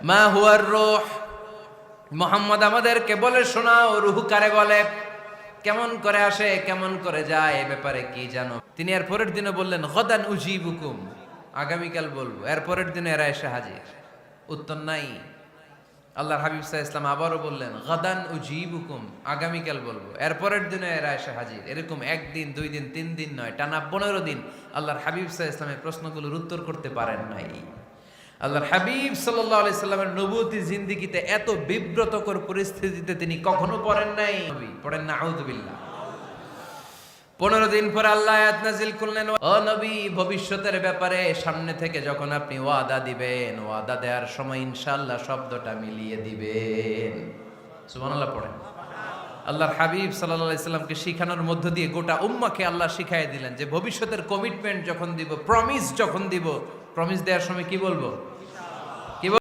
মা হুয়ার রূহ, মুহাম্মদ আমাদেরকে বলে শোনাও রূহ কারে বলে, কেমন করে আসে, কেমন করে যায়, এ ব্যাপারে কি জানো? তিনি এর পরের দিনে বললেন গদান উজিবুকুম, আগামীকাল বলবো। এর পরের দিনে এরা এসে হাজির, উত্তর নাই। আল্লাহর হাবিব সাল্লাল্লাহু আলাইহি ওয়াসাল্লাম আবারও বললেন গাদান উজিবুকুম, আগামীকাল বলবো। এর পরের দিনে এরা এসে হাজির। এরকম একদিন, 2 দিন, 3 দিন নয়, টানা 15 দিন আল্লাহর হাবিব সাল্লাল্লাহু আলাইহি ওয়াসাল্লামের প্রশ্নগুলোর উত্তর করতে পারেন নাই। আল্লাহর হাবিব সাল্লাল্লাহু আলাইহি সাল্লামের নবুয়তি জিন্দেগিতে এত বিব্রতকর পরিস্থিতিতে তিনি কখনো পড়েন নাই। পড়েন না, আউযুবিল্লাহ। 15 দিন পর আল্লাহ আয়াত নাযিল করলেন, ও নবী, ভবিষ্যতের ব্যাপারে সামনে থেকে যখন আপনি ওয়াদা দিবেন, ওয়াদা দেওয়ার সময় ইনশাআল্লাহ শব্দটা মিলিয়ে দিবেন। সুবহানাল্লাহ পড়েন। আল্লাহর হাবিব সাল্লাল্লাহু আলাইহি সাল্লামকে শিখানোর মধ্য দিয়ে গোটা উম্মাহকে আল্লাহ শিখাইয়ে দিলেন যে ভবিষ্যতের কমিটমেন্ট যখন দিব, প্রমিস যখন দিব, প্রমিস দেওয়ার সময় কি বলবো?